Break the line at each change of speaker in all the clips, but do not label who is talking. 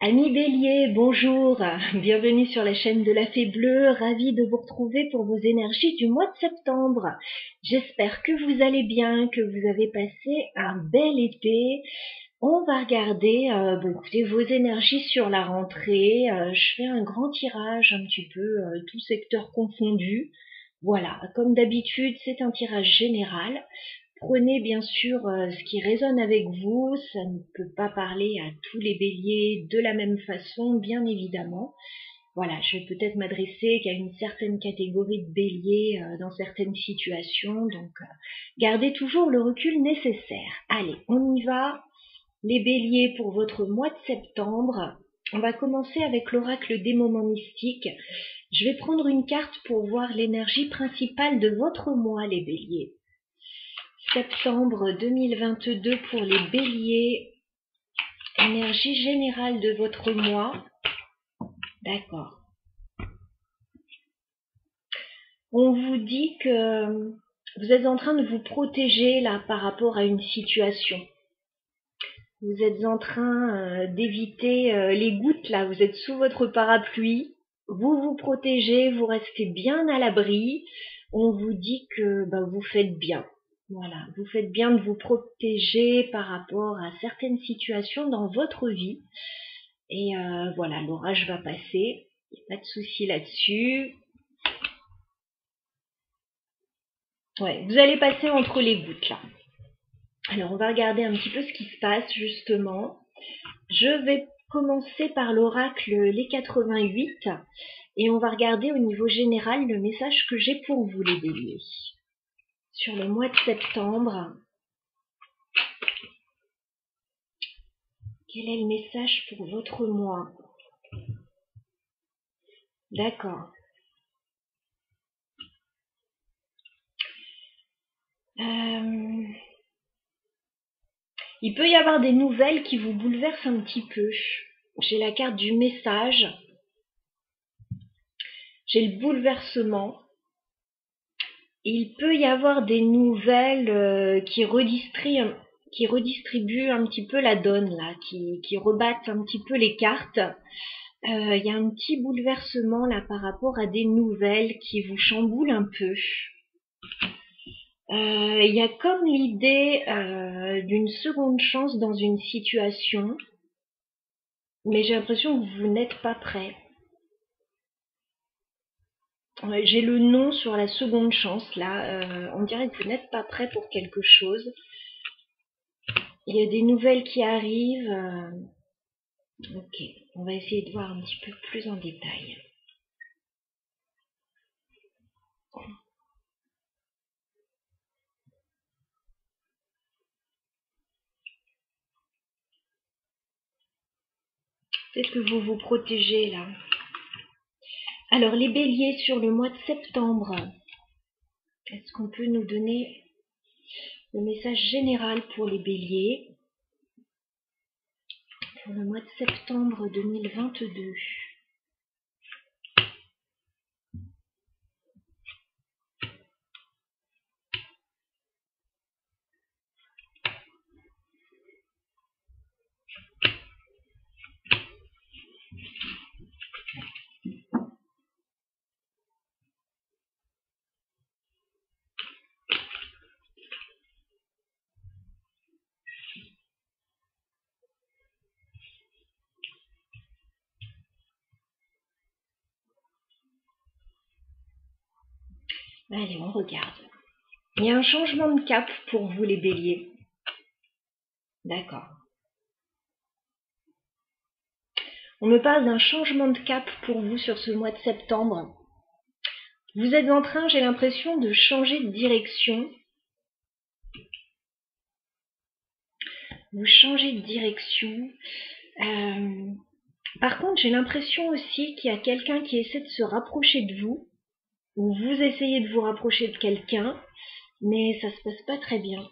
Amis Bélier, bonjour, bienvenue sur la chaîne de la Fée Bleue, ravie de vous retrouver pour vos énergies du mois de septembre. J'espère que vous allez bien, que vous avez passé un bel été. On va regarder écoutez, vos énergies sur la rentrée. Je fais un grand tirage, un petit peu tout secteur confondu. Voilà, comme d'habitude, c'est un tirage général. Prenez bien sûr ce qui résonne avec vous, ça ne peut pas parler à tous les béliers de la même façon, bien évidemment. Voilà, je vais peut-être m'adresser qu'à une certaine catégorie de béliers dans certaines situations, donc gardez toujours le recul nécessaire. Allez, on y va, les béliers pour votre mois de septembre. On va commencer avec l'oracle des moments mystiques. Je vais prendre une carte pour voir l'énergie principale de votre mois, les béliers. Septembre 2022 pour les béliers, énergie générale de votre mois. D'accord. On vous dit que vous êtes en train de vous protéger là par rapport à une situation. Vous êtes en train d'éviter les gouttes là, vous êtes sous votre parapluie, vous vous protégez, vous restez bien à l'abri. On vous dit que vous faites bien. Voilà, vous faites bien de vous protéger par rapport à certaines situations dans votre vie. Et voilà, l'orage va passer, il n'y a pas de souci là-dessus. Ouais, vous allez passer entre les gouttes là. Alors, on va regarder un petit peu ce qui se passe justement. Je vais commencer par l'oracle les 88 et on va regarder au niveau général le message que j'ai pour vous les béliers. Sur le mois de septembre, quel est le message pour votre mois? D'accord. Il peut y avoir des nouvelles qui vous bouleversent un petit peu. J'ai la carte du message. J'ai le bouleversement. Il peut y avoir des nouvelles qui redistribuent un petit peu la donne, là, qui rebattent un petit peu les cartes. Il y a un petit bouleversement là par rapport à des nouvelles qui vous chamboulent un peu. Il y a comme l'idée d'une seconde chance dans une situation, mais j'ai l'impression que vous n'êtes pas prêt. J'ai le nom sur la seconde chance là, on dirait que vous n'êtes pas prêt pour quelque chose. Il y a des nouvelles qui arrivent. Ok, on va essayer de voir un petit peu plus en détail. Peut-être que vous vous protégez là. Alors les béliers sur le mois de septembre, est-ce qu'on peut nous donner le message général pour les béliers pour le mois de septembre 2022? Allez, on regarde. Il y a un changement de cap pour vous les béliers. D'accord. On me parle d'un changement de cap pour vous sur ce mois de septembre. Vous êtes en train, j'ai l'impression, de changer de direction. Vous changez de direction. Par contre, j'ai l'impression aussi qu'il y a quelqu'un qui essaie de se rapprocher de vous, ou vous essayez de vous rapprocher de quelqu'un, mais ça se passe pas très bien.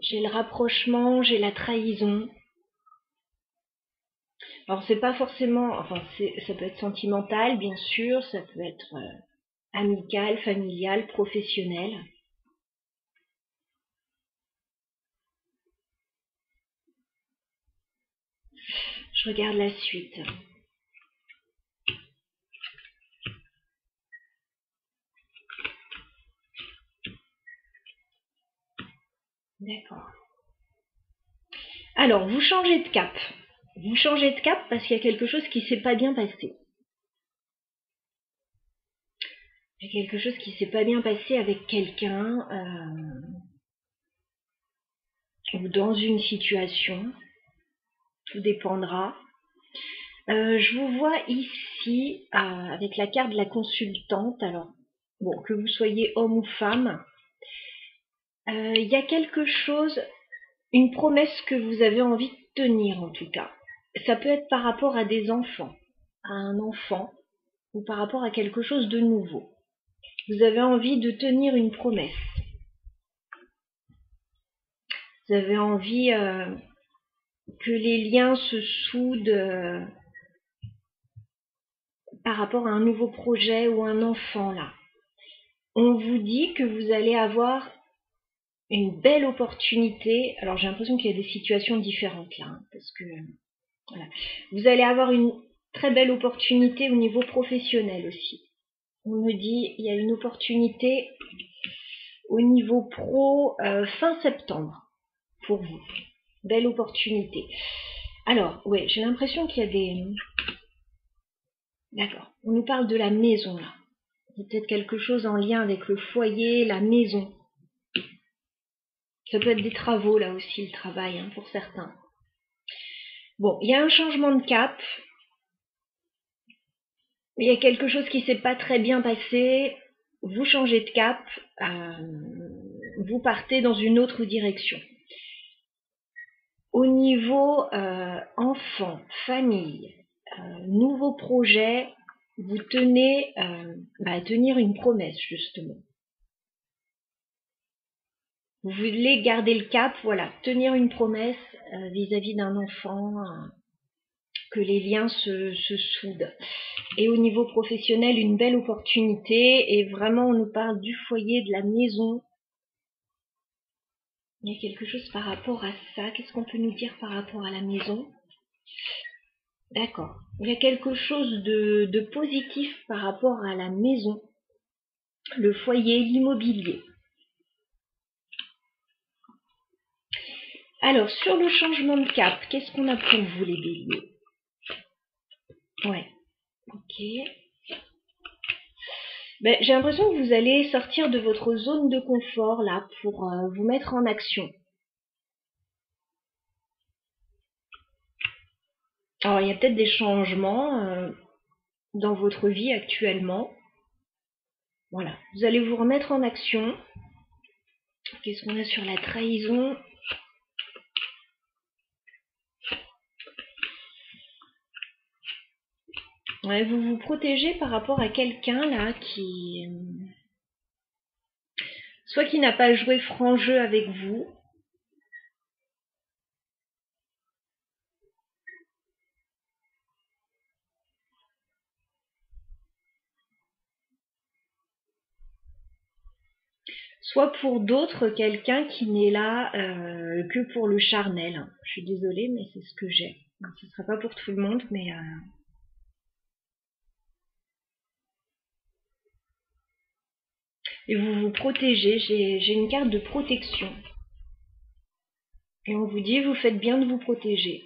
J'ai le rapprochement, j'ai la trahison. Alors c'est pas forcément, ça peut être sentimental, bien sûr, ça peut être amical, familial, professionnel. Je Je regarde la suite. D'accord. Alors, vous changez de cap. Vous changez de cap parce qu'il y a quelque chose qui s'est pas bien passé. Il y a quelque chose qui s'est pas bien passé avec quelqu'un ou dans une situation. Tout dépendra. Je vous vois ici avec la carte de la consultante. Alors, bon, que vous soyez homme ou femme, il y a quelque chose, une promesse que vous avez envie de tenir en tout cas. Ça peut être par rapport à des enfants, à un enfant, ou par rapport à quelque chose de nouveau. Vous avez envie de tenir une promesse. Vous avez envie que les liens se soudent par rapport à un nouveau projet ou un enfant là. On vous dit que vous allez avoir une belle opportunité. Alors j'ai l'impression qu'il y a des situations différentes là, parce que voilà. Vous allez avoir une très belle opportunité au niveau professionnel aussi. On me dit il y a une opportunité au niveau pro fin septembre pour vous. Belle opportunité. Alors, ouais, j'ai l'impression qu'il y a des... D'accord. On nous parle de la maison là. Il y a peut-être quelque chose en lien avec le foyer, la maison. Ça peut être des travaux là aussi, le travail, hein, pour certains. Bon, il y a un changement de cap. Il y a quelque chose qui s'est pas très bien passé. Vous changez de cap. Vous partez dans une autre direction. Au niveau enfant, famille, nouveau projet, vous tenez à tenir une promesse justement. Vous voulez garder le cap, voilà, tenir une promesse vis-à-vis d'un enfant, que les liens se soudent. Et au niveau professionnel, une belle opportunité. Et vraiment, on nous parle du foyer, de la maison. Il y a quelque chose par rapport à ça. Qu'est-ce qu'on peut nous dire par rapport à la maison? D'accord. Il y a quelque chose de positif par rapport à la maison, le foyer, l'immobilier. Alors, sur le changement de cap, qu'est-ce qu'on a pour vous les béliers? Ouais, ok. Ben, j'ai l'impression que vous allez sortir de votre zone de confort là pour vous mettre en action. Alors, il y a peut-être des changements dans votre vie actuellement. Voilà, vous allez vous remettre en action. Qu'est-ce qu'on a sur la trahison? Ouais, vous vous protégez par rapport à quelqu'un là qui... soit qui n'a pas joué franc jeu avec vous, soit pour d'autres, quelqu'un qui n'est là que pour le charnel. Je suis désolée, mais c'est ce que j'ai. Ce ne sera pas pour tout le monde, mais... Et vous vous protégez, j'ai une carte de protection. Et on vous dit, vous faites bien de vous protéger.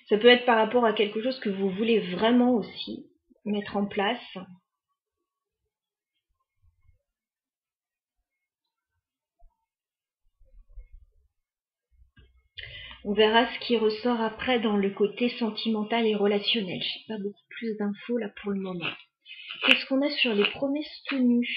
Ça peut être par rapport à quelque chose que vous voulez vraiment aussi mettre en place. On verra ce qui ressort après dans le côté sentimental et relationnel. Je n'ai pas beaucoup plus d'infos là pour le moment. Qu'est-ce qu'on a sur les promesses tenues?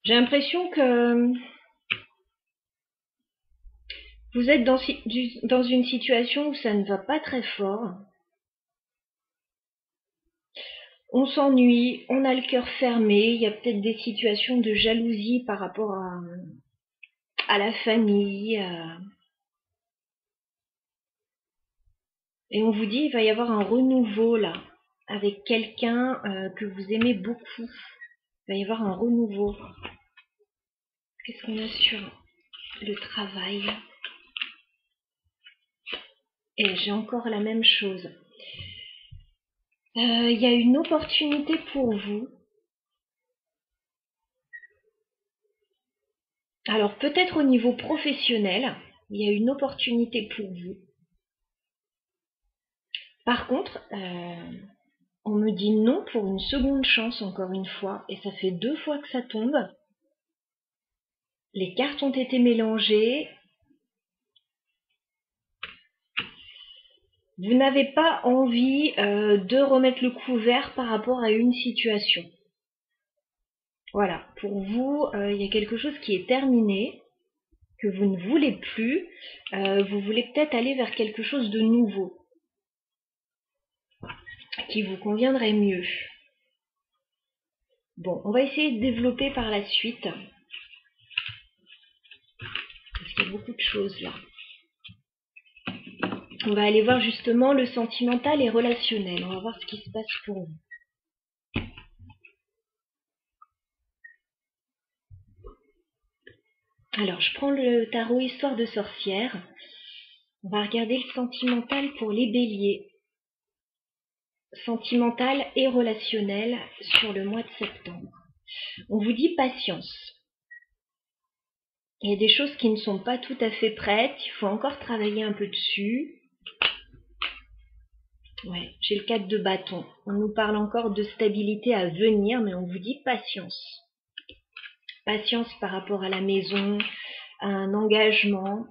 J'ai l'impression que vous êtes dans une situation où ça ne va pas très fort. On s'ennuie, on a le cœur fermé, il y a peut-être des situations de jalousie par rapport à la famille. Et on vous dit, il va y avoir un renouveau là, avec quelqu'un que vous aimez beaucoup. Il va y avoir un renouveau. Qu'est-ce qu'on a sur le travail? Et j'ai encore la même chose. Il y a une opportunité pour vous. Alors peut-être au niveau professionnel, il y a une opportunité pour vous. Par contre, on me dit non pour une seconde chance encore une fois, et ça fait 2 fois que ça tombe. Les cartes ont été mélangées. Vous n'avez pas envie de remettre le couvert par rapport à une situation. Voilà, pour vous, il y a quelque chose qui est terminé, que vous ne voulez plus. Vous voulez peut-être aller vers quelque chose de nouveau, qui vous conviendrait mieux. Bon, on va essayer de développer par la suite, parce qu'il y a beaucoup de choses là. On va aller voir justement le sentimental et relationnel. On va voir ce qui se passe pour vous. Alors, je prends le tarot Histoire de sorcière. On va regarder le sentimental pour les béliers. Sentimental et relationnel sur le mois de septembre. On vous dit patience. Il y a des choses qui ne sont pas tout à fait prêtes. Il faut encore travailler un peu dessus. Ouais, j'ai le 4 de bâton. On nous parle encore de stabilité à venir, mais on vous dit patience. Patience par rapport à la maison, à un engagement.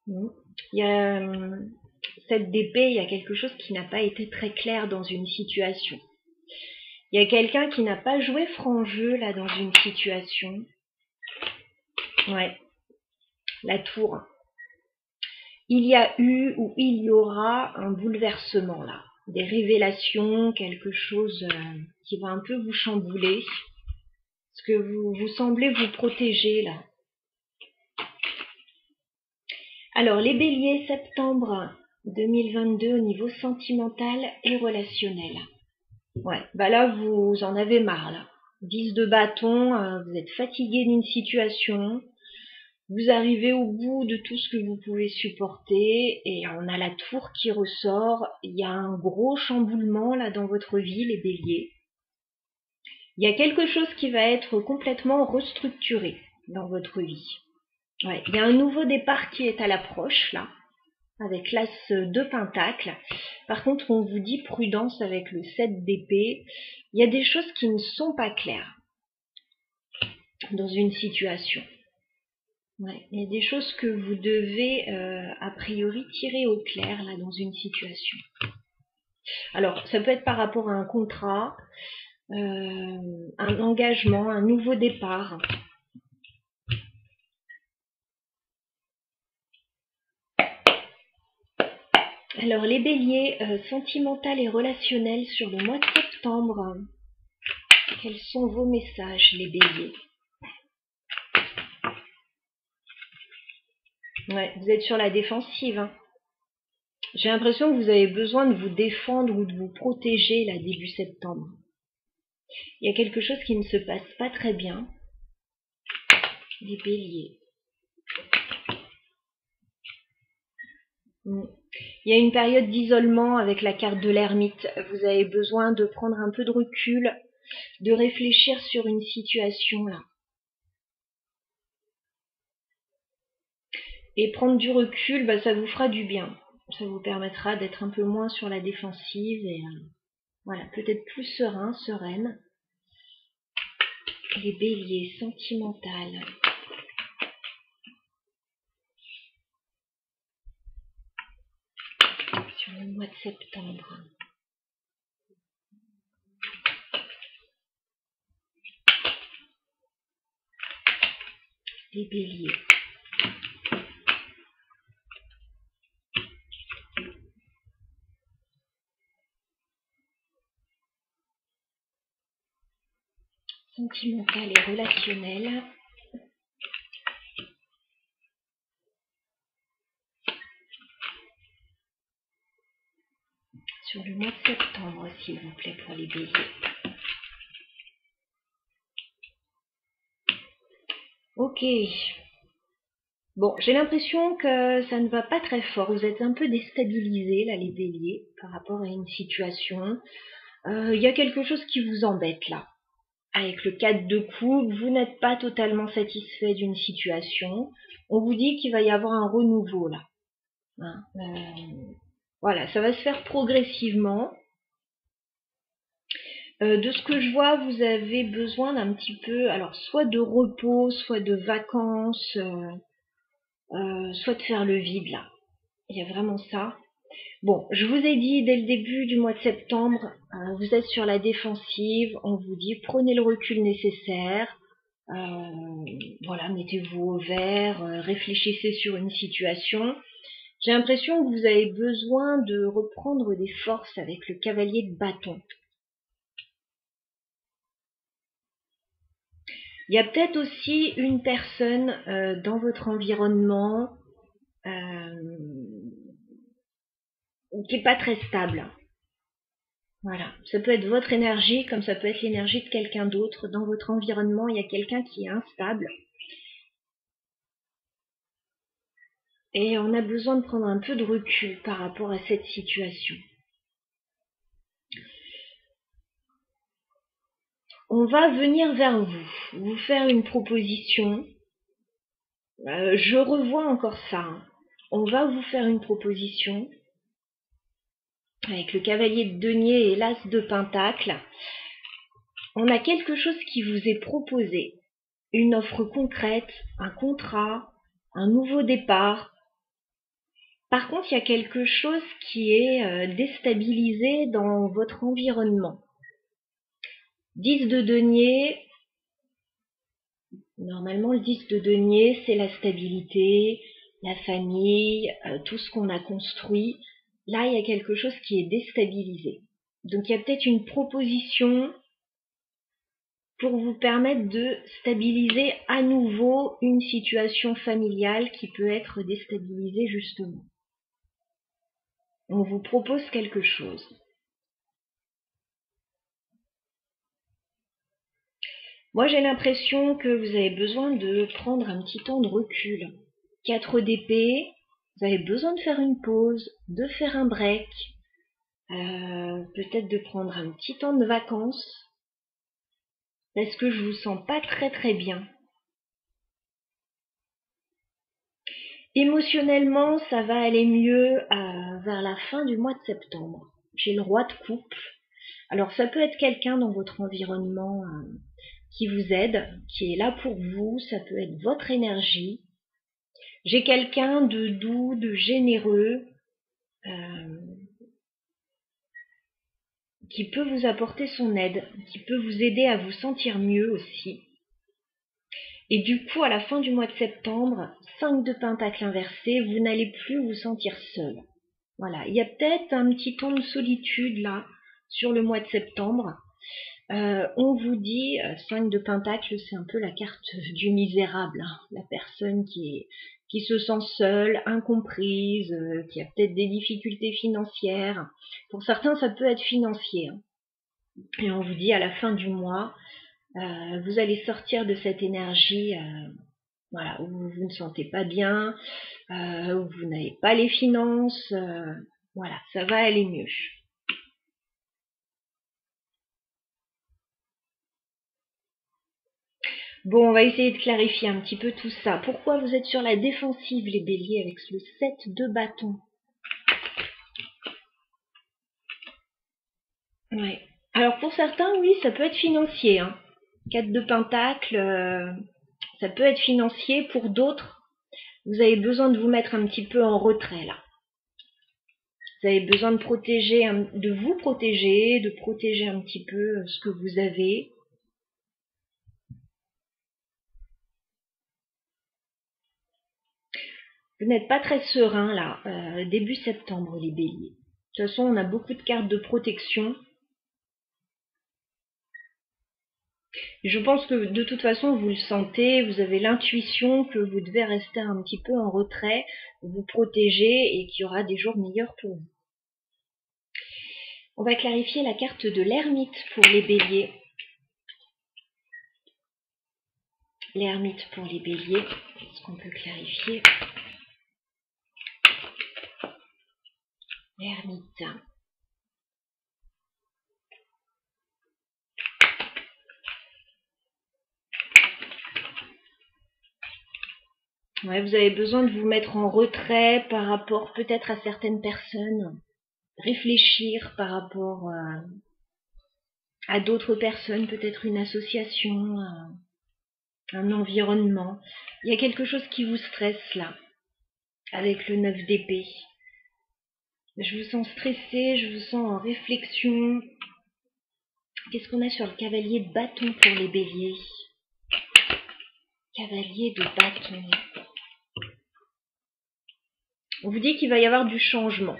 Il y a cette d'épée, il y a quelque chose qui n'a pas été très clair dans une situation. Il y a quelqu'un qui n'a pas joué franc jeu là dans une situation. Ouais, la tour. Il y a eu ou il y aura un bouleversement là, des révélations, quelque chose qui va un peu vous chambouler, parce que vous semblez vous protéger là. Alors les béliers, septembre 2022 au niveau sentimental et relationnel. Ouais, bah là vous en avez marre là. 10 de bâton, vous êtes fatigué d'une situation. Vous arrivez au bout de tout ce que vous pouvez supporter et on a la tour qui ressort. Il y a un gros chamboulement là dans votre vie, les béliers. Il y a quelque chose qui va être complètement restructuré dans votre vie. Ouais, il y a un nouveau départ qui est à l'approche là, avec l'as de pentacle. Par contre, on vous dit prudence avec le 7 d'épée. Il y a des choses qui ne sont pas claires dans une situation. Ouais, il y a des choses que vous devez a priori tirer au clair là dans une situation. Alors, ça peut être par rapport à un contrat, un engagement, un nouveau départ. Alors, les béliers, sentimental et relationnel sur le mois de septembre. Quels sont vos messages, les béliers? Ouais, vous êtes sur la défensive. Hein. J'ai l'impression que vous avez besoin de vous défendre ou de vous protéger là début septembre. Il y a quelque chose qui ne se passe pas très bien. Les béliers. Il y a une période d'isolement avec la carte de l'ermite. Vous avez besoin de prendre un peu de recul, de réfléchir sur une situation là. Et prendre du recul, bah, ça vous fera du bien. Ça vous permettra d'être un peu moins sur la défensive et voilà, peut-être plus serein, sereine. Les béliers, sentimental. Sur le mois de septembre. Les béliers. sentimentale et relationnelle. Sur le mois de septembre, s'il vous plaît, pour les béliers. Ok. Bon, j'ai l'impression que ça ne va pas très fort. Vous êtes un peu déstabilisés, là, les béliers, par rapport à une situation. Il y a quelque chose qui vous embête, là. Avec le 4 de coupe, vous n'êtes pas totalement satisfait d'une situation. On vous dit qu'il va y avoir un renouveau, là. Hein, voilà, ça va se faire progressivement. De ce que je vois, vous avez besoin d'un petit peu, alors soit de repos, soit de vacances, soit de faire le vide là. Il y a vraiment ça. Bon, je vous ai dit dès le début du mois de septembre, vous êtes sur la défensive, on vous dit prenez le recul nécessaire, voilà, mettez-vous au vert, réfléchissez sur une situation. J'ai l'impression que vous avez besoin de reprendre des forces avec le cavalier de bâton. Il y a peut-être aussi une personne dans votre environnement qui n'est pas très stable. Voilà, ça peut être votre énergie comme ça peut être l'énergie de quelqu'un d'autre. Dans votre environnement, il y a quelqu'un qui est instable. Et on a besoin de prendre un peu de recul par rapport à cette situation. On va venir vers vous faire une proposition. Je revois encore ça. Hein. On va vous faire une proposition avec le cavalier de denier et l'as de pentacle. On a quelque chose qui vous est proposé, une offre concrète, un contrat, un nouveau départ. Par contre, il y a quelque chose qui est déstabilisé dans votre environnement. 10 de denier, normalement le 10 de denier, c'est la stabilité, la famille, tout ce qu'on a construit. Là, il y a quelque chose qui est déstabilisé. Donc, il y a peut-être une proposition pour vous permettre de stabiliser à nouveau une situation familiale qui peut être déstabilisée justement. On vous propose quelque chose. Moi, j'ai l'impression que vous avez besoin de prendre un petit temps de recul. 4 d'épée, vous avez besoin de faire une pause, de faire un break, peut-être de prendre un petit temps de vacances, parce que je vous sens pas très très bien. Émotionnellement, ça va aller mieux vers la fin du mois de septembre. J'ai le roi de coupe. Alors ça peut être quelqu'un dans votre environnement qui vous aide, qui est là pour vous, ça peut être votre énergie. J'ai quelqu'un de doux, de généreux, qui peut vous apporter son aide, qui peut vous aider à vous sentir mieux aussi. Et du coup, à la fin du mois de septembre, 5 de pentacle inversé, vous n'allez plus vous sentir seul. Voilà, il y a peut-être un petit temps de solitude là, sur le mois de septembre. On vous dit, 5 de pentacle, c'est un peu la carte du misérable, hein, la personne qui se sent seule, incomprise, qui a peut-être des difficultés financières. Pour certains, ça peut être financier. Hein. Et on vous dit à la fin du mois, vous allez sortir de cette énergie voilà, où vous ne sentez pas bien, où vous n'avez pas les finances. Voilà, ça va aller mieux. Bon, on va essayer de clarifier un petit peu tout ça. Pourquoi vous êtes sur la défensive, les béliers, avec le 7 de bâton? Ouais. Alors pour certains, oui, ça peut être financier. Hein. 4 de pentacle, ça peut être financier. Pour d'autres, vous avez besoin de vous mettre un petit peu en retrait là. Vous avez besoin de de vous protéger, de protéger un petit peu ce que vous avez. Vous n'êtes pas très serein là, début septembre les béliers. De toute façon, on a beaucoup de cartes de protection. Je pense que de toute façon, vous le sentez, vous avez l'intuition que vous devez rester un petit peu en retrait, vous protéger et qu'il y aura des jours meilleurs pour vous. On va clarifier la carte de l'ermite pour les béliers. L'ermite pour les béliers, est-ce qu'on peut clarifier? L'ermite. Ouais, vous avez besoin de vous mettre en retrait par rapport peut-être à certaines personnes, réfléchir par rapport à d'autres personnes, peut-être une association, un environnement. Il y a quelque chose qui vous stresse là, avec le 9 d'épée. Je vous sens stressé, je vous sens en réflexion. Qu'est-ce qu'on a sur le cavalier de bâton pour les béliers? Cavalier de bâton. On vous dit qu'il va y avoir du changement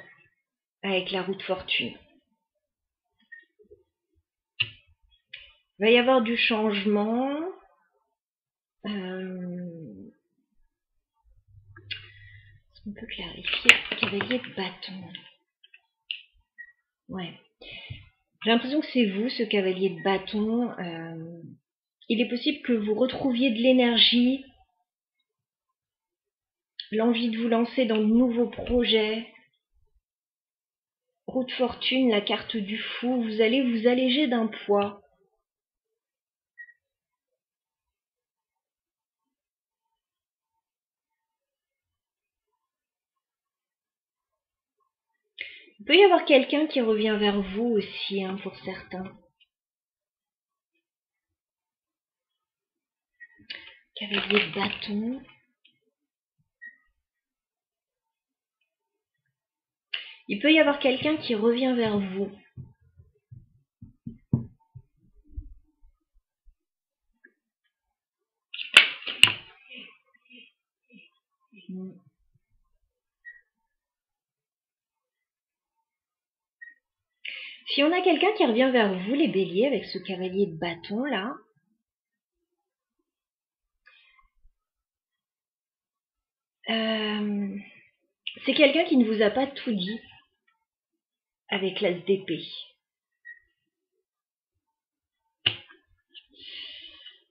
avec la roue de fortune. Il va y avoir du changement. Est-ce qu'on peut clarifier? Cavalier de bâton. Ouais. J'ai l'impression que c'est vous, ce cavalier de bâton. Il est possible que vous retrouviez de l'énergie, l'envie de vous lancer dans de nouveaux projets. Roue de fortune, la carte du fou, vous allez vous alléger d'un poids. Il peut y avoir quelqu'un qui revient vers vous aussi, hein, pour certains. Cavalier de bâton. Il peut y avoir quelqu'un qui revient vers vous. Si on a quelqu'un qui revient vers vous, les béliers, avec ce cavalier de bâton là, c'est quelqu'un qui ne vous a pas tout dit avec l'as d'épée.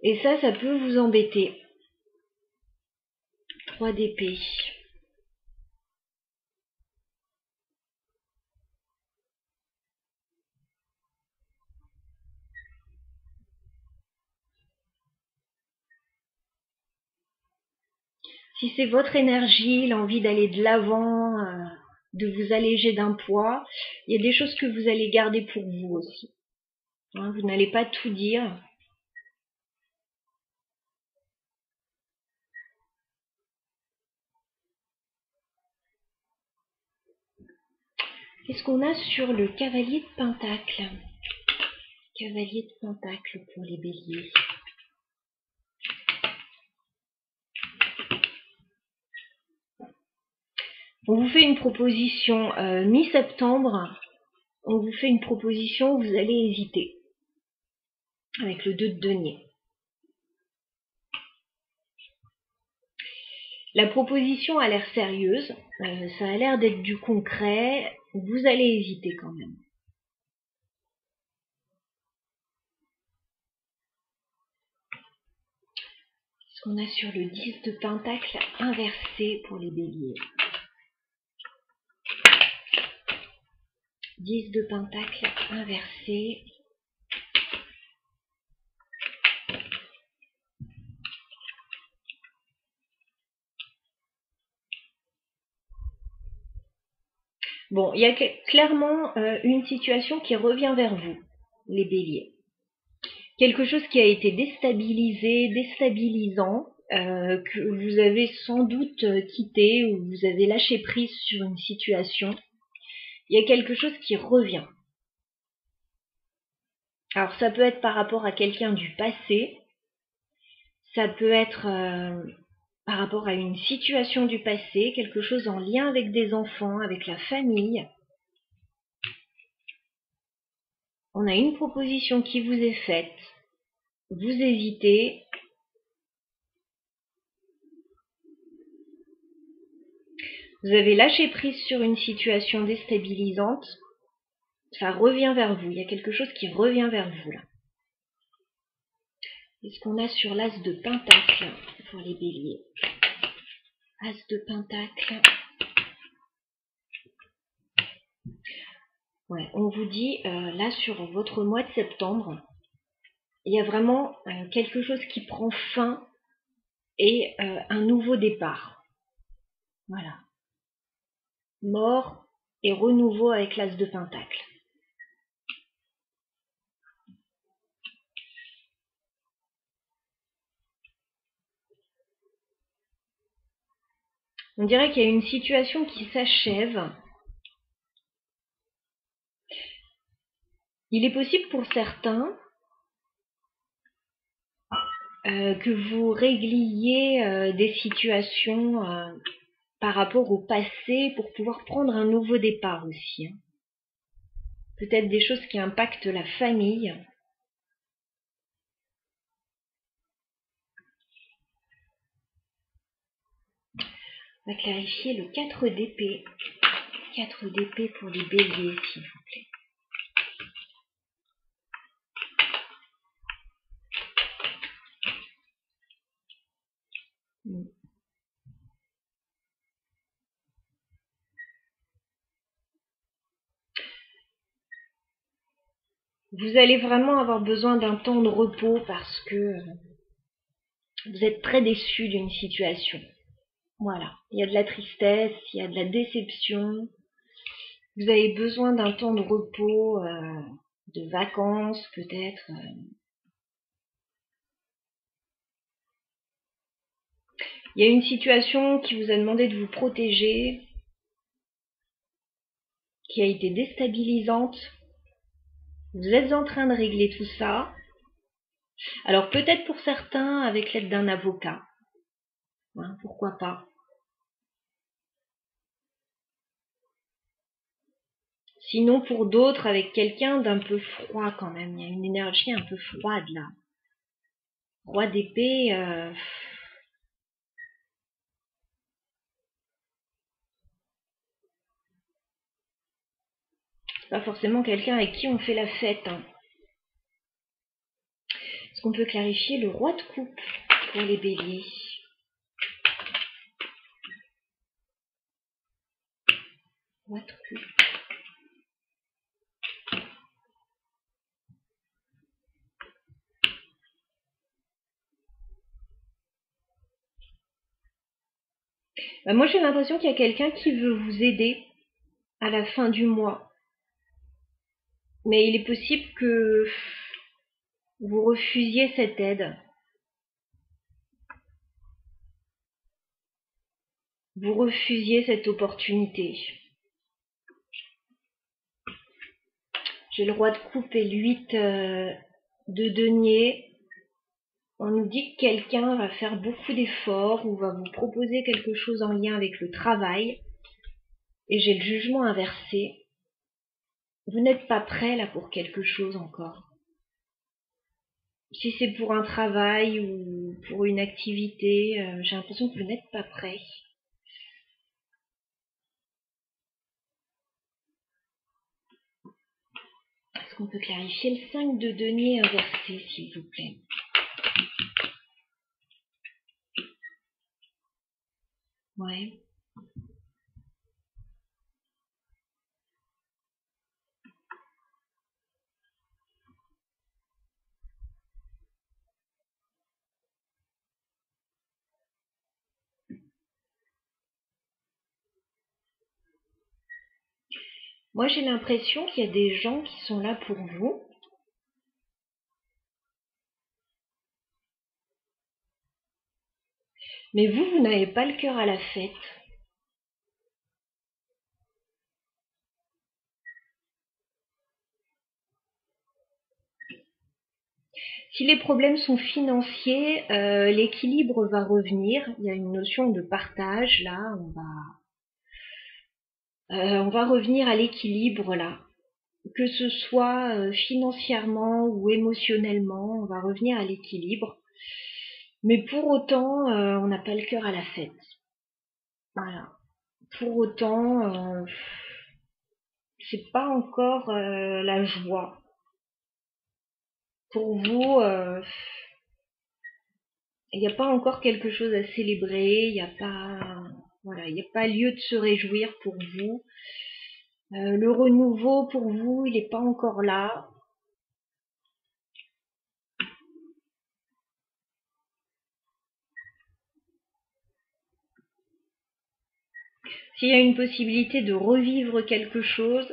Et ça peut vous embêter. 3 d'épée. Si c'est votre énergie, l'envie d'aller de l'avant, de vous alléger d'un poids, il y a des choses que vous allez garder pour vous aussi. Hein, vous n'allez pas tout dire. Qu'est-ce qu'on a sur le cavalier de pentacle? Cavalier de pentacle pour les béliers. On vous fait une proposition mi-septembre. On vous fait une proposition, vous allez hésiter. Avec le 2 de denier. La proposition a l'air sérieuse. Ça a l'air d'être du concret. Vous allez hésiter quand même. Ce qu'on a sur le 10 de pentacle inversé pour les béliers. 10 de pentacle inversé. Bon, il y a clairement une situation qui revient vers vous, les béliers. Quelque chose qui a été déstabilisé, déstabilisant, que vous avez sans doute quitté ou vous avez lâché prise sur une situation. Il y a quelque chose qui revient. Alors ça peut être par rapport à quelqu'un du passé, ça peut être par rapport à une situation du passé, quelque chose en lien avec des enfants, avec la famille. On a une proposition qui vous est faite. vous hésitez. Vous avez lâché prise sur une situation déstabilisante. Ça revient vers vous. Il y a quelque chose qui revient vers vous là. Qu'est-ce qu'on a sur l'as de pentacle pour les béliers? As de pentacle. Ouais, on vous dit là sur votre mois de septembre, il y a vraiment quelque chose qui prend fin et un nouveau départ. Voilà. Mort et renouveau avec l'as de pentacle. On dirait qu'il y a une situation qui s'achève. Il est possible pour certains que vous régliez des situations par rapport au passé pour pouvoir prendre un nouveau départ aussi. Peut-être des choses qui impactent la famille. On va clarifier le 4 d'épée. 4 d'épée pour les béliers, s'il vous plaît. Vous allez vraiment avoir besoin d'un temps de repos parce que vous êtes très déçu d'une situation. Voilà, il y a de la tristesse, il y a de la déception. Vous avez besoin d'un temps de repos, de vacances peut-être. Il y a une situation qui vous a demandé de vous protéger, qui a été déstabilisante. Vous êtes en train de régler tout ça. Alors peut-être pour certains avec l'aide d'un avocat. Hein, pourquoi pas. Sinon pour d'autres avec quelqu'un d'un peu froid quand même. Il y a une énergie un peu froide là. Roi d'épée. C'est pas forcément quelqu'un avec qui on fait la fête. Hein. Est-ce qu'on peut clarifier le roi de coupe pour les béliers? Roi de coupe. Moi j'ai l'impression qu'il y a quelqu'un qui veut vous aider à la fin du mois. Mais il est possible que vous refusiez cette aide. Vous refusiez cette opportunité. J'ai le roi de coupe et le 8 de denier. On nous dit que quelqu'un va faire beaucoup d'efforts ou va vous proposer quelque chose en lien avec le travail. Et j'ai le jugement inversé. Vous n'êtes pas prêt là pour quelque chose encore. Si c'est pour un travail ou pour une activité, j'ai l'impression que vous n'êtes pas prêt. Est-ce qu'on peut clarifier le 5 de denier inversé, s'il vous plaît? Ouais. Moi, j'ai l'impression qu'il y a des gens qui sont là pour vous. Mais vous n'avez pas le cœur à la fête. Si les problèmes sont financiers, l'équilibre va revenir. Il y a une notion de partage, là, on va revenir à l'équilibre, là. que ce soit financièrement ou émotionnellement, on va revenir à l'équilibre. Mais pour autant, on n'a pas le cœur à la fête. Voilà. Pour autant, c'est pas encore la joie. Pour vous, il n'y a pas encore quelque chose à célébrer, il n'y a pas, voilà, il n'y a pas lieu de se réjouir pour vous. Le renouveau pour vous, il n'est pas encore là. S'il y a une possibilité de revivre quelque chose,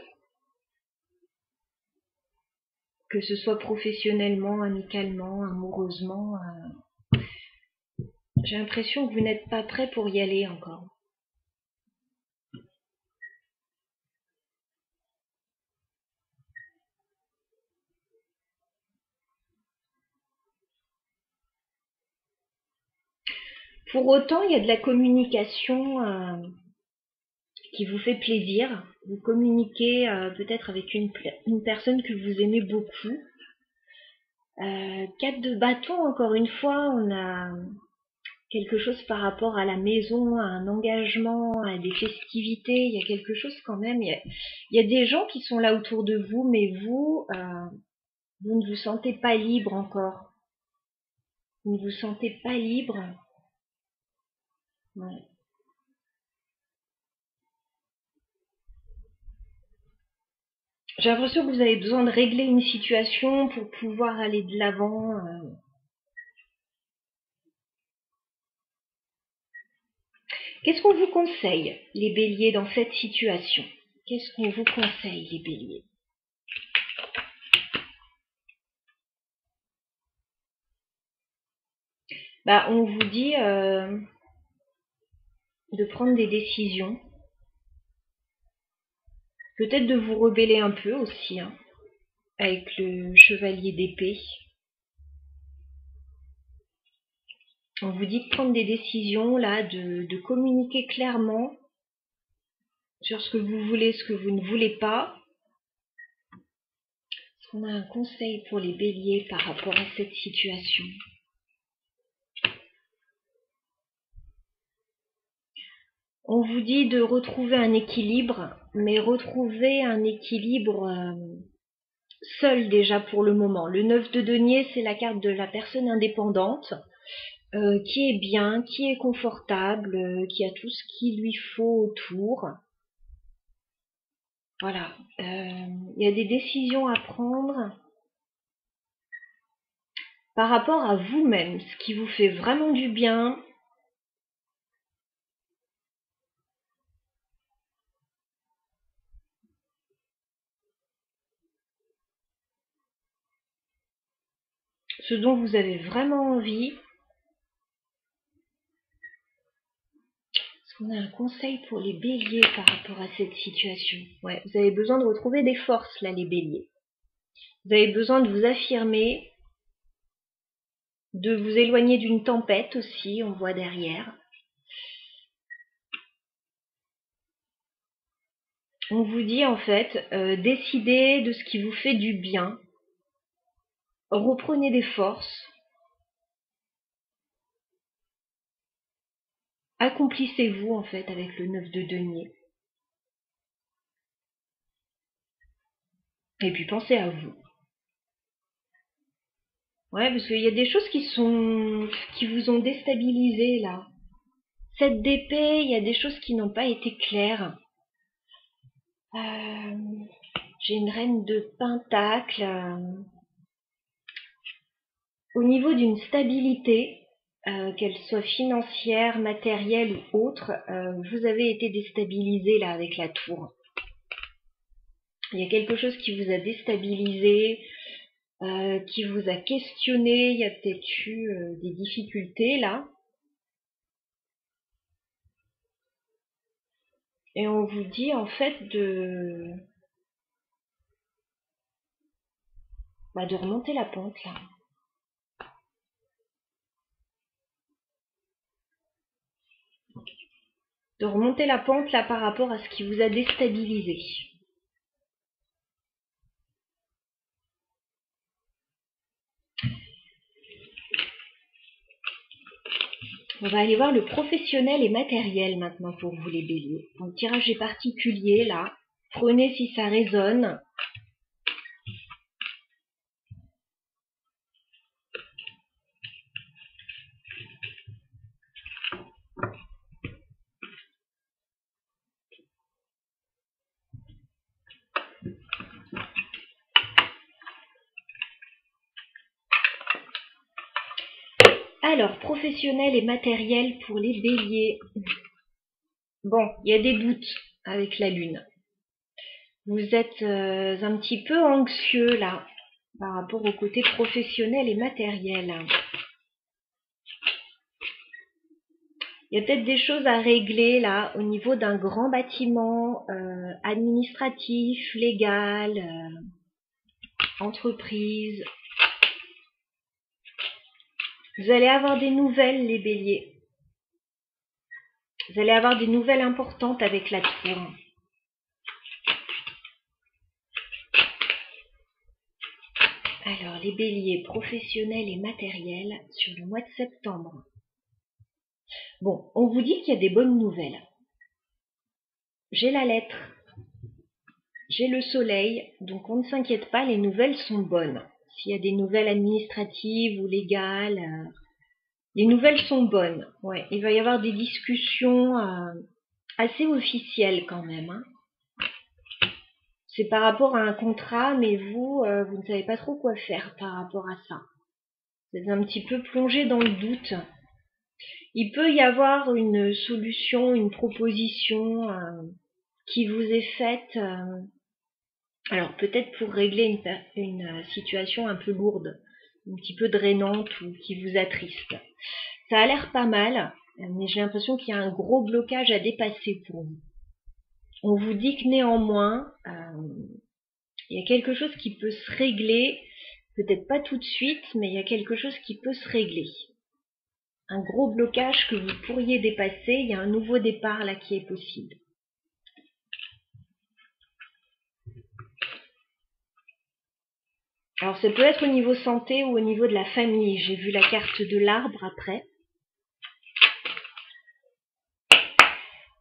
que ce soit professionnellement, amicalement, amoureusement, j'ai l'impression que vous n'êtes pas prêt pour y aller encore. Pour autant, il y a de la communication qui vous fait plaisir. Vous communiquez peut-être avec une personne que vous aimez beaucoup. 4 de bâton, encore une fois, on a quelque chose par rapport à la maison, à un engagement, à des festivités. Il y a quelque chose quand même. Il y a des gens qui sont là autour de vous, mais vous, vous ne vous sentez pas libre encore. Vous ne vous sentez pas libre. Ouais. J'ai l'impression que vous avez besoin de régler une situation pour pouvoir aller de l'avant. Qu'est-ce qu'on vous conseille, les béliers, dans cette situation? Qu'est-ce qu'on vous conseille, les béliers? Bah, on vous dit de prendre des décisions. Peut-être de vous rebeller un peu aussi, hein, avec le chevalier d'épée. On vous dit de prendre des décisions, là, de communiquer clairement sur ce que vous voulez, ce que vous ne voulez pas. Est-ce qu'on a un conseil pour les béliers par rapport à cette situation? On vous dit de retrouver un équilibre, mais retrouver un équilibre seul déjà pour le moment. Le 9 de denier, c'est la carte de la personne indépendante, qui est bien, qui est confortable, qui a tout ce qu'il lui faut autour. Voilà. Il y a des décisions à prendre par rapport à vous-même, ce qui vous fait vraiment du bien. Ce dont vous avez vraiment envie. Est-ce qu'on a un conseil pour les béliers par rapport à cette situation? Ouais, vous avez besoin de retrouver des forces là, les béliers. Vous avez besoin de vous affirmer, de vous éloigner d'une tempête aussi, on voit derrière. On vous dit en fait, décidez de ce qui vous fait du bien, reprenez des forces, accomplissez-vous en fait avec le 9 de denier. Et puis pensez à vous. Ouais, parce qu'il y a des choses qui vous ont déstabilisé là. 7 d'épée, il y a des choses qui n'ont pas été claires. J'ai une reine de pentacle. Au niveau d'une stabilité, qu'elle soit financière, matérielle ou autre, vous avez été déstabilisé là avec la tour. Il y a quelque chose qui vous a déstabilisé, qui vous a questionné, il y a peut-être eu des difficultés là. Et on vous dit en fait de remonter la pente là. De remonter la pente là par rapport à ce qui vous a déstabilisé. On va aller voir le professionnel et matériel maintenant pour vous les béliers. Donc, le tirage est particulier là. Prenez si ça résonne. Alors, professionnel et matériel pour les béliers. Bon, il y a des doutes avec la lune. Vous êtes un petit peu anxieux là, par rapport au côté professionnel et matériel. Il y a peut-être des choses à régler là, au niveau d'un grand bâtiment, administratif, légal, entreprise. Vous allez avoir des nouvelles, les béliers. Vous allez avoir des nouvelles importantes avec la tour. Alors, les béliers professionnels et matériels sur le mois de septembre. Bon, on vous dit qu'il y a des bonnes nouvelles. J'ai la lettre, j'ai le soleil, donc on ne s'inquiète pas, les nouvelles sont bonnes. S'il y a des nouvelles administratives ou légales, les nouvelles sont bonnes. Ouais, il va y avoir des discussions assez officielles quand même. Hein. C'est par rapport à un contrat, mais vous ne savez pas trop quoi faire par rapport à ça. Vous êtes un petit peu plongé dans le doute. Il peut y avoir une solution, une proposition qui vous est faite, alors peut-être pour régler une situation un peu lourde, un petit peu drainante ou qui vous attriste. Ça a l'air pas mal, mais j'ai l'impression qu'il y a un gros blocage à dépasser pour vous. On vous dit que néanmoins, il y a quelque chose qui peut se régler, peut-être pas tout de suite, mais il y a quelque chose qui peut se régler. Un gros blocage que vous pourriez dépasser, il y a un nouveau départ là qui est possible. Alors ça peut être au niveau santé ou au niveau de la famille. J'ai vu la carte de l'arbre après.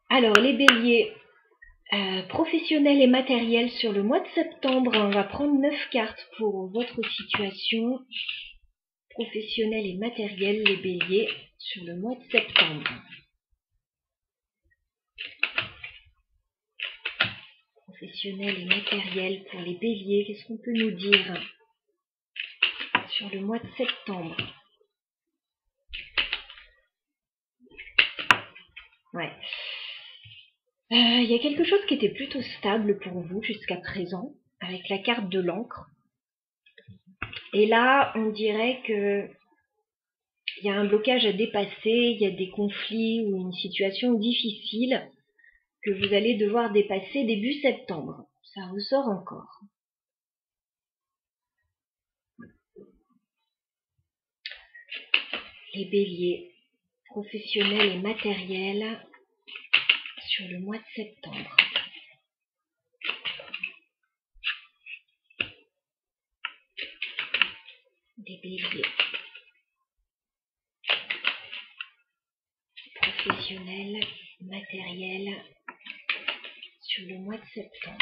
Alors les béliers, professionnels et matériels sur le mois de septembre, on va prendre 9 cartes pour votre situation. Professionnels et matériels, les béliers, sur le mois de septembre. Professionnels et matériels pour les béliers, qu'est-ce qu'on peut nous dire sur le mois de septembre? Ouais. Il y a quelque chose qui était plutôt stable pour vous jusqu'à présent, avec la carte de l'encre. Et là, on dirait que il y a un blocage à dépasser, il y a des conflits ou une situation difficile que vous allez devoir dépasser début septembre. Ça ressort encore. Les béliers, professionnels et matériels, sur le mois de septembre. Des béliers, professionnels, matériels, sur le mois de septembre.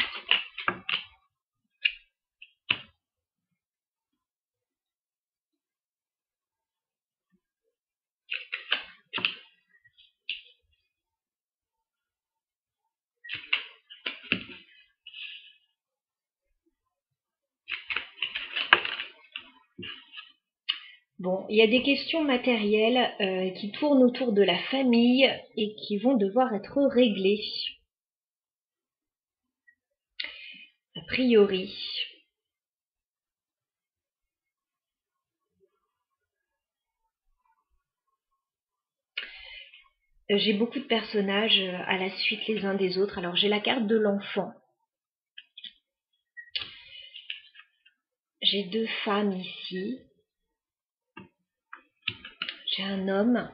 Bon, il y a des questions matérielles qui tournent autour de la famille et qui vont devoir être réglées. A priori. J'ai beaucoup de personnages à la suite les uns des autres. Alors j'ai la carte de l'enfant. J'ai 2 femmes ici. J'ai un homme.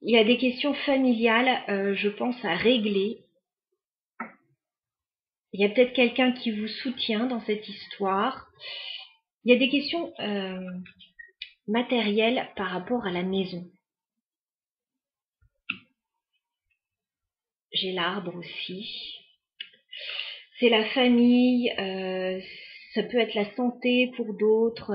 Il y a des questions familiales, je pense, à régler. Il y a peut-être quelqu'un qui vous soutient dans cette histoire. Il y a des questions matérielles par rapport à la maison. J'ai l'arbre aussi. C'est la famille, ça peut être la santé pour d'autres.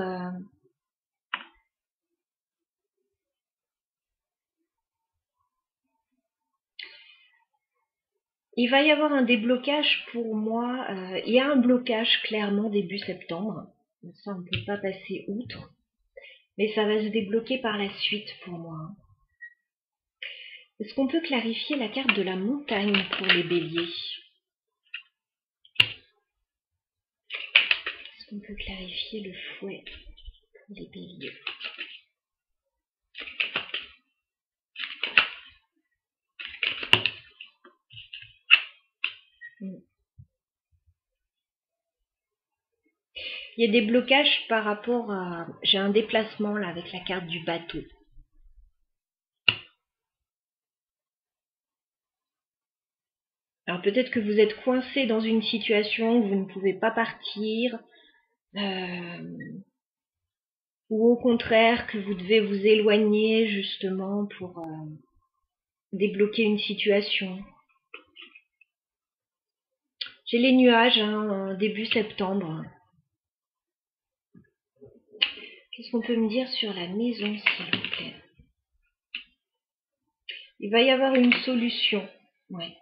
Il va y avoir un déblocage pour moi. Il y a un blocage clairement début septembre. Ça, on ne peut pas passer outre. Mais ça va se débloquer par la suite pour moi. Est-ce qu'on peut clarifier la carte de la montagne pour les béliers? Est-ce qu'on peut clarifier le fouet pour les béliers? Il y a des blocages par rapport à... J'ai un déplacement là avec la carte du bateau. Alors peut-être que vous êtes coincé dans une situation où vous ne pouvez pas partir, ou au contraire que vous devez vous éloigner justement pour débloquer une situation. J'ai les nuages début septembre. Qu'est-ce qu'on peut me dire sur la maison, s'il vous plaît? Il va y avoir une solution. Ouais.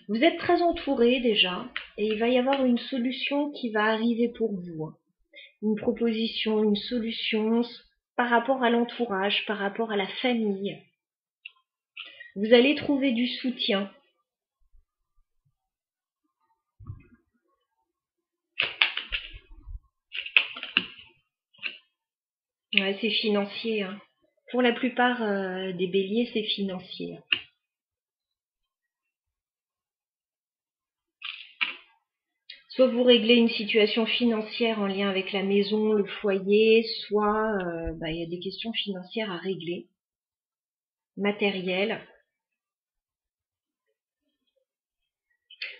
Vous êtes très entouré déjà, et il va y avoir une solution qui va arriver pour vous. Une proposition, une solution par rapport à l'entourage, par rapport à la famille. Vous allez trouver du soutien. Ouais, c'est financier. Hein. Pour la plupart des béliers, c'est financier. Soit vous réglez une situation financière en lien avec la maison, le foyer, soit il y a des questions financières à régler, matérielles.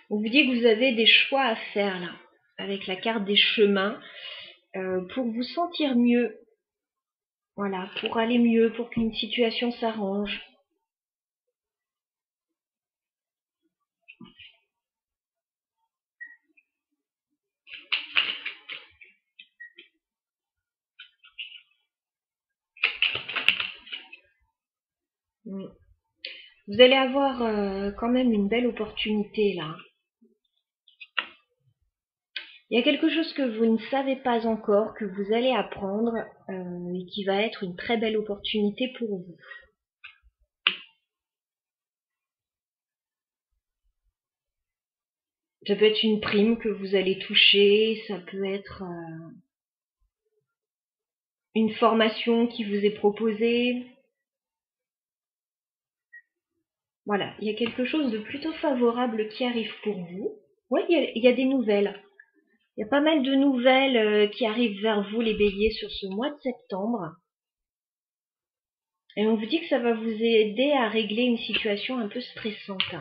On vous dit que vous avez des choix à faire là, avec la carte des chemins, pour vous sentir mieux. Voilà, pour aller mieux, pour qu'une situation s'arrange. Vous allez avoir quand même une belle opportunité là. Il y a quelque chose que vous ne savez pas encore, que vous allez apprendre et qui va être une très belle opportunité pour vous. Ça peut être une prime que vous allez toucher, ça peut être une formation qui vous est proposée. Voilà, il y a quelque chose de plutôt favorable qui arrive pour vous. Oui, il y a des nouvelles. Il y a pas mal de nouvelles qui arrivent vers vous, les béliers, sur ce mois de septembre. Et on vous dit que ça va vous aider à régler une situation un peu stressante.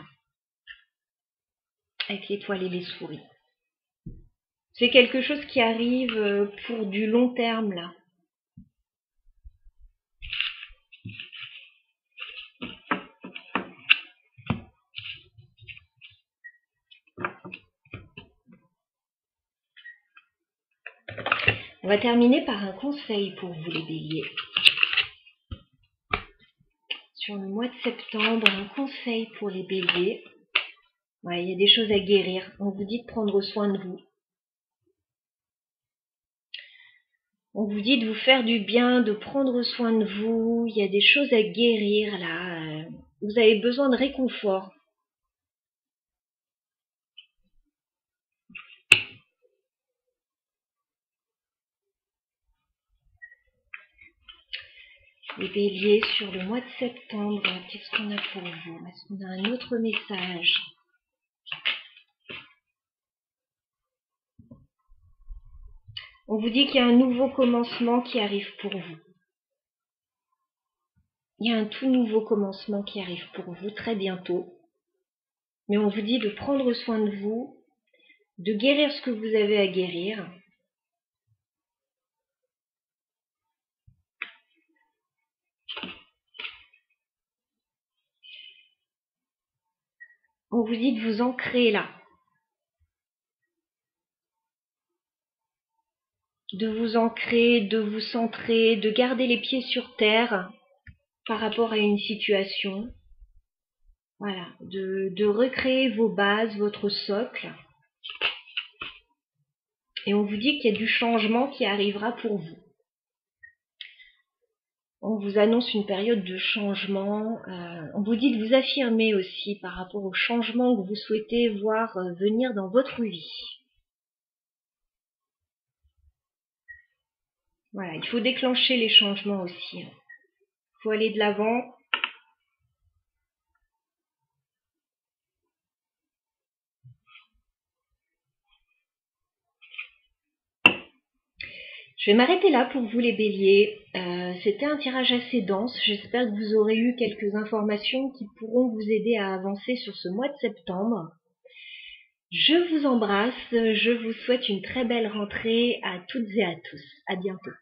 Avec l'étoile et les souris. C'est quelque chose qui arrive pour du long terme, là. On va terminer par un conseil pour vous, les béliers. Sur le mois de septembre, un conseil pour les béliers. Ouais, il y a des choses à guérir. On vous dit de prendre soin de vous. On vous dit de vous faire du bien, de prendre soin de vous. Il y a des choses à guérir, là. Vous avez besoin de réconfort. Les béliers, sur le mois de septembre, qu'est-ce qu'on a pour vous? Est-ce qu'on a un autre message? On vous dit qu'il y a un nouveau commencement qui arrive pour vous. Il y a un tout nouveau commencement qui arrive pour vous très bientôt. Mais on vous dit de prendre soin de vous, de guérir ce que vous avez à guérir. On vous dit de vous ancrer là. De vous ancrer, de vous centrer, de garder les pieds sur terre par rapport à une situation. Voilà, de recréer vos bases, votre socle. Et on vous dit qu'il y a du changement qui arrivera pour vous. On vous annonce une période de changement. On vous dit de vous affirmer aussi par rapport au changement que vous souhaitez voir venir dans votre vie. Voilà, il faut déclencher les changements aussi. Il faut aller de l'avant. Je vais m'arrêter là pour vous les béliers. C'était un tirage assez dense. J'espère que vous aurez eu quelques informations qui pourront vous aider à avancer sur ce mois de septembre. Je vous embrasse. Je vous souhaite une très belle rentrée à toutes et à tous. À bientôt.